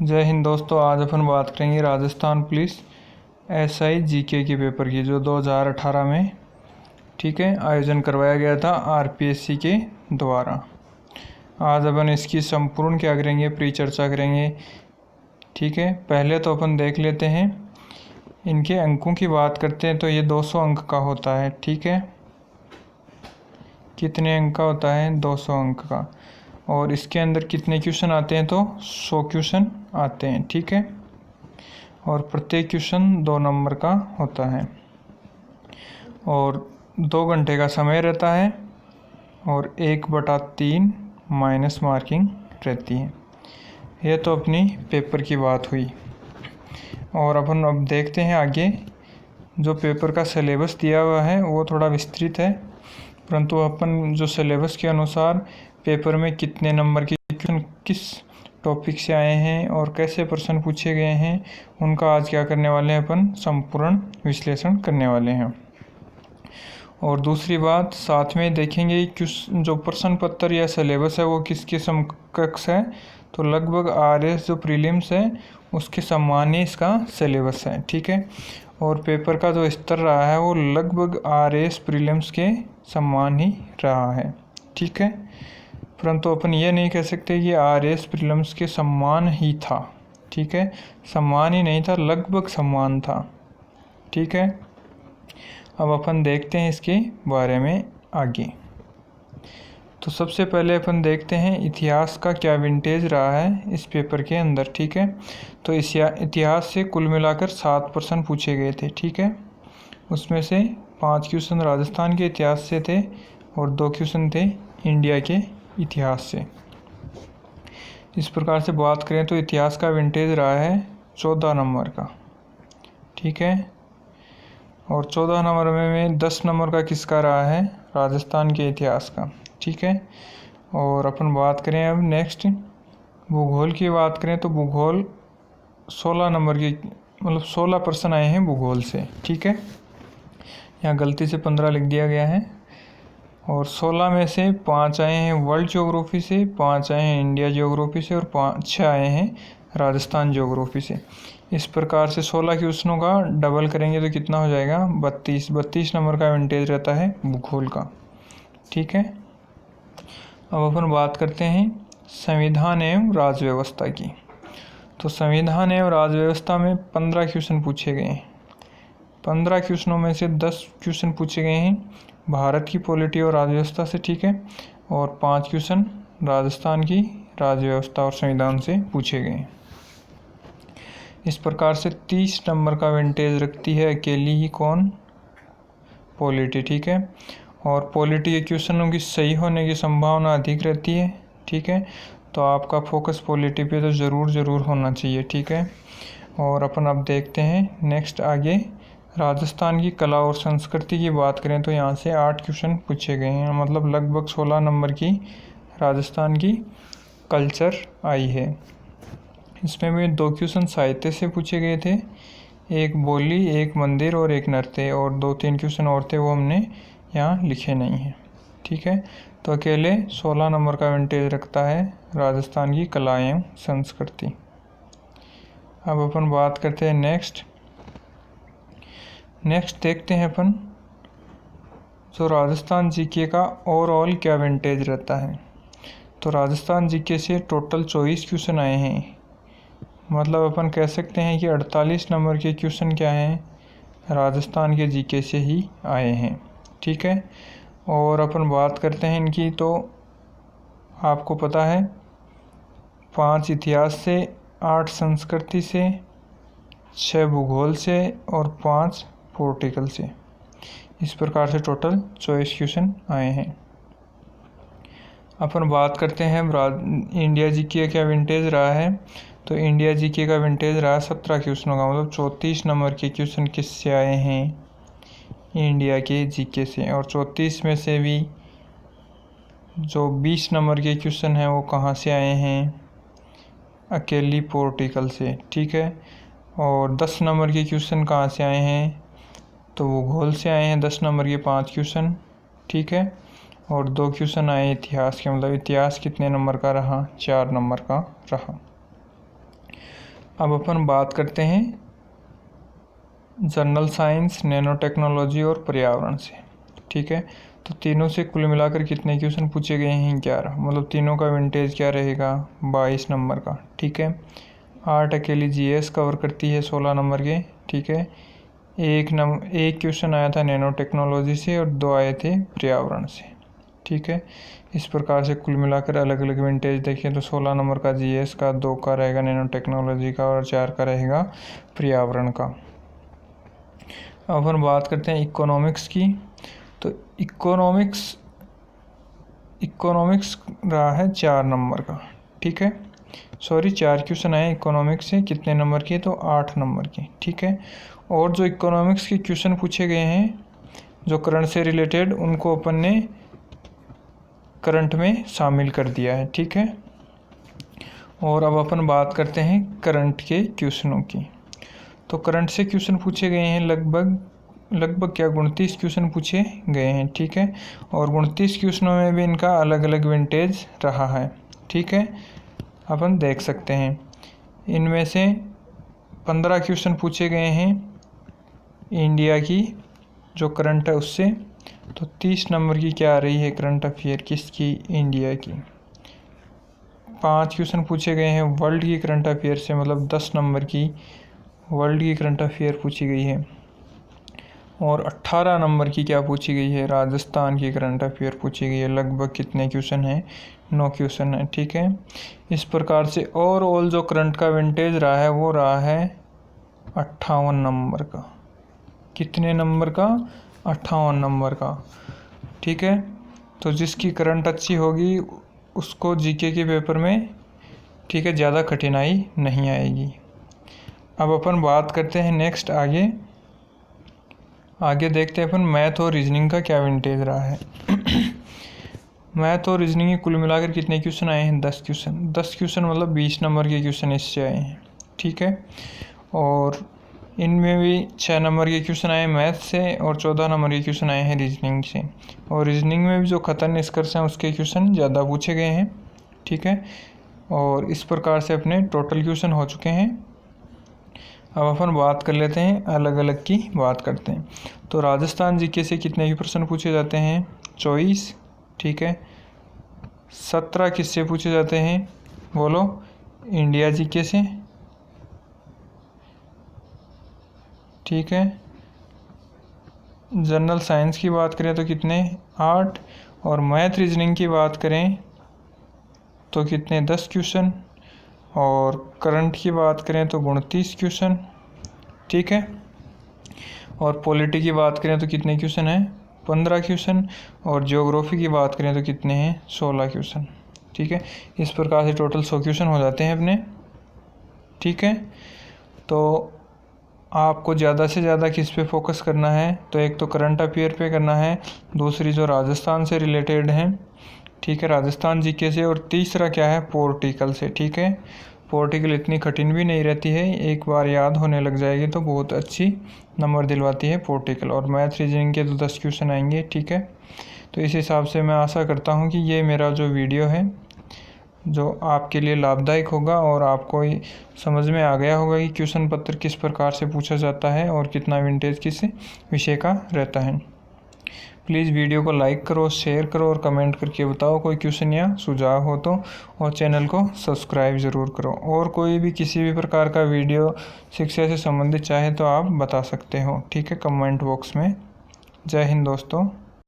जय हिंद दोस्तों। आज अपन बात करेंगे राजस्थान पुलिस एसआई जीके के पेपर की, जो 2018 में आयोजन करवाया गया था आरपीएससी के द्वारा। आज अपन इसकी संपूर्ण क्या करेंगे, परिचर्चा करेंगे। पहले तो अपन देख लेते हैं, इनके अंकों की बात करते हैं तो ये 200 अंक का होता है। कितने अंक का होता है? 200 अंक का। और इसके अंदर कितने क्वेश्चन आते हैं? तो 100 क्वेश्चन आते हैं। और प्रत्येक क्वेश्चन 2 नंबर का होता है और 2 घंटे का समय रहता है और 1/3 माइनस मार्किंग रहती है। यह तो अपनी पेपर की बात हुई। और अपन अब देखते हैं आगे। जो पेपर का सिलेबस दिया हुआ है वो थोड़ा विस्तृत है, परंतु अपन जो सिलेबस के अनुसार पेपर में कितने नंबर के क्वेश्चन किस टॉपिक से आए हैं और कैसे प्रश्न पूछे गए हैं, उनका आज क्या करने वाले हैं, अपन संपूर्ण विश्लेषण करने वाले हैं। और दूसरी बात, साथ में देखेंगे जो प्रश्न पत्र या सिलेबस है वो किसके समकक्ष है। तो लगभग आरएस जो प्रीलिम्स है उसके समान ही इसका सिलेबस है। और पेपर का जो स्तर रहा है वो लगभग आरएस प्रीलिम्स के समान ही रहा है। परंतु अपन ये नहीं कह सकते कि आरएस प्रीलिम्स के समान ही था। समान ही नहीं था, लगभग समान था। अब अपन देखते हैं इसके बारे में आगे। तो सबसे पहले अपन देखते हैं इतिहास का क्या विंटेज रहा है इस पेपर के अंदर। तो इस इतिहास से कुल मिलाकर 7 प्रश्न पूछे गए थे। उसमें से 5 क्वेश्चन राजस्थान के इतिहास से थे और 2 क्वेश्चन थे इंडिया के इतिहास से। इस प्रकार से बात करें तो इतिहास का विंटेज रहा है 14 नंबर का। और 14 नंबर में 10 नंबर का किसका रहा है? राजस्थान के इतिहास का। और अपन बात करें अब नेक्स्ट भूगोल की बात करें तो भूगोल 16 नंबर की, मतलब 16 प्रश्न आए हैं भूगोल से। यहाँ गलती से 15 लिख दिया गया है। और 16 में से 5 आए हैं वर्ल्ड ज्योग्राफी से, 5 आए हैं इंडिया ज्योग्राफी से और 6 आए हैं राजस्थान ज्योग्राफी से। इस प्रकार से 16 क्वेश्चनों का डबल करेंगे तो कितना हो जाएगा? 32 नंबर का विंटेज रहता है भूगोल का। अब अपन बात करते हैं संविधान एवं राज्य व्यवस्था की। तो संविधान एवं राज्य व्यवस्था में 15 क्वेश्चन पूछे गए हैं। 15 क्वेश्चनों में से 10 क्वेश्चन पूछे गए हैं भारत की पॉलिटी और राज्य व्यवस्था से। और 5 क्वेश्चन राजस्थान की राज्य व्यवस्था और संविधान से पूछे गए हैं। इस प्रकार से 30 नंबर का विंटेज रखती है अकेली ही कौन? पॉलिटी। और पॉलिटी के क्वेश्चनों की सही होने की संभावना अधिक रहती है। तो आपका फोकस पॉलिटी पे तो ज़रूर होना चाहिए। और अपन अब देखते हैं नेक्स्ट आगे। राजस्थान की कला और संस्कृति की बात करें तो यहाँ से 8 क्वेश्चन पूछे गए हैं, मतलब लगभग 16 नंबर की राजस्थान की कल्चर आई है। इसमें भी 2 क्वेश्चन साहित्य से पूछे गए थे, एक बोली, एक मंदिर और एक नृत्य, और 2-3 क्वेश्चन और थे वो हमने यहाँ लिखे नहीं हैं। तो अकेले 16 नंबर का विंटेज रखता है राजस्थान की कला एवं संस्कृति। अब अपन बात करते हैं नेक्स्ट देखते हैं अपन जो राजस्थान जीके का ओवरऑल क्या विंटेज रहता है। तो राजस्थान जीके से टोटल 24 क्वेश्चन आए हैं, मतलब अपन कह सकते हैं कि 48 नंबर के क्वेश्चन क्या हैं? राजस्थान के जीके से ही आए हैं। और अपन बात करते हैं इनकी, तो आपको पता है 5 इतिहास से, 8 संस्कृति से, 6 भूगोल से और 5 पॉलिटिकल से। इस प्रकार से टोटल 24 क्वेश्चन आए हैं। अपन बात करते हैं इंडिया जीके का क्या विंटेज रहा है। तो इंडिया जीके का विंटेज रहा 17 क्वेश्चनों का, मतलब 34 नंबर के क्वेश्चन किससे आए हैं? इंडिया के जीके से। और 34 में से भी जो 20 नंबर के क्वेश्चन हैं वो कहाँ से आए हैं? अकेली पॉलिटिकल से। और 10 नंबर के क्वेश्चन कहाँ से आए हैं? तो भूगोल से आए हैं 10 नंबर के 5 क्वेश्चन। और 2 क्वेश्चन आए इतिहास के, मतलब इतिहास कितने नंबर का रहा? 4 नंबर का रहा। अब अपन बात करते हैं जनरल साइंस, नैनो टेक्नोलॉजी और पर्यावरण से। ठीक है, तो तीनों से कुल मिलाकर कितने क्वेश्चन पूछे गए हैं? 11। मतलब तीनों का विंटेज क्या रहेगा? 22 नंबर का। ठीक है, 8 अकेली जीएस कवर करती है 16 नंबर के। ठीक है, एक क्वेश्चन आया था नैनो टेक्नोलॉजी से और 2 आए थे पर्यावरण से। ठीक है, इस प्रकार से कुल मिलाकर अलग अलग विंटेज देखें तो 16 नंबर का जीएस का, 2 का रहेगा नैनो टेक्नोलॉजी का और 4 का रहेगा पर्यावरण का। अब अपन बात करते हैं इकोनॉमिक्स की। तो इकोनॉमिक्स रहा है 4 नंबर का। ठीक है, सॉरी 4 क्वेश्चन आए इकोनॉमिक्स से। कितने नंबर के? तो 8 नंबर के। ठीक है, और जो इकोनॉमिक्स के क्वेश्चन पूछे गए हैं जो करंट से रिलेटेड, उनको अपन ने करंट में शामिल कर दिया है। ठीक है, और अब अपन बात करते हैं करंट के क्वेश्चनों की। तो करंट से क्वेश्चन पूछे गए हैं लगभग 29 क्वेश्चन पूछे गए हैं। ठीक है, और 29 क्वेश्चनों में भी इनका अलग अलग विंटेज रहा है। ठीक है, अपन देख सकते हैं इनमें से 15 क्वेश्चन पूछे गए हैं इंडिया की जो करंट है उससे। तो 30 नंबर की क्या आ रही है करंट अफेयर किसकी? इंडिया की। 5 क्वेश्चन पूछे गए हैं वर्ल्ड की करंट अफेयर से, मतलब 10 नंबर की वर्ल्ड की करंट अफेयर पूछी गई है। और 18 नंबर की क्या पूछी गई है? राजस्थान की करंट अफेयर पूछी गई है। लगभग कितने क्वेश्चन हैं? 9 क्वेश्चन है। ठीक है, इस प्रकार से ओवरऑल जो करंट का विंटेज रहा है वो रहा है 58 नंबर का। कितने नंबर का? 58 नंबर का। ठीक है, तो जिसकी करंट अच्छी होगी उसको जीके के पेपर में, ठीक है, ज़्यादा कठिनाई नहीं आएगी। अब अपन बात करते हैं नेक्स्ट आगे देखते हैं अपन मैथ और रीजनिंग का क्या विंटेज रहा है। मैथ और रीजनिंग की कुल मिलाकर कितने क्वेश्चन आए हैं? 10 क्वेश्चन। 10 क्वेश्चन मतलब 20 नंबर के क्वेश्चन इससे आए हैं। ठीक है, और इनमें भी 6 नंबर के क्वेश्चन आए मैथ से और 14 नंबर के क्वेश्चन आए हैं रीजनिंग से। और रीजनिंग में भी जो खतन निष्कर्ष हैं उसके क्वेश्चन ज़्यादा पूछे गए हैं। ठीक है, और इस प्रकार से अपने टोटल क्वेश्चन हो चुके हैं। अब अपन बात कर लेते हैं अलग अलग की बात करते हैं। तो राजस्थान जीके से कितने के प्रश्न पूछे जाते हैं? 24। ठीक है, 17 किससे पूछे जाते हैं? बोलो। इंडिया जीके से। ठीक है, जनरल साइंस की बात करें तो कितने? 8। और मैथ रीजनिंग की बात करें तो कितने? 10 क्वेश्चन। और करंट की बात करें तो 29 क्वेश्चन। ठीक है, और पॉलिटी की बात करें तो कितने क्वेश्चन हैं? 15 क्वेश्चन। और ज्योग्राफी की बात करें तो कितने हैं? 16 क्वेश्चन। ठीक है, इस प्रकार से टोटल 100 क्वेश्चन हो जाते हैं अपने। ठीक है, तो आपको ज़्यादा से ज़्यादा किस पे फोकस करना है? तो एक तो करंट अफेयर पे करना है, दूसरी जो राजस्थान से रिलेटेड हैं, ठीक है, राजस्थान जीके से, और तीसरा क्या है? पॉलिटिकल से। ठीक है, पॉलिटिकल इतनी कठिन भी नहीं रहती है, एक बार याद होने लग जाएगी तो बहुत अच्छी नंबर दिलवाती है पॉलिटिकल। और मैथ रीजनिंग के तो 10 क्वेश्चन आएंगे। ठीक है, तो इस हिसाब से मैं आशा करता हूँ कि ये मेरा जो वीडियो है जो आपके लिए लाभदायक होगा और आपको समझ में आ गया होगा कि क्वेश्चन पत्र किस प्रकार से पूछा जाता है और कितना विंटेज किस विषय का रहता है। प्लीज़ वीडियो को लाइक करो, शेयर करो और कमेंट करके बताओ कोई क्वेश्चन या सुझाव हो तो, और चैनल को सब्सक्राइब ज़रूर करो। और कोई भी किसी भी प्रकार का वीडियो शिक्षा से संबंधित चाहे तो आप बता सकते हो। ठीक है, कमेंट बॉक्स में। जय हिंद दोस्तों।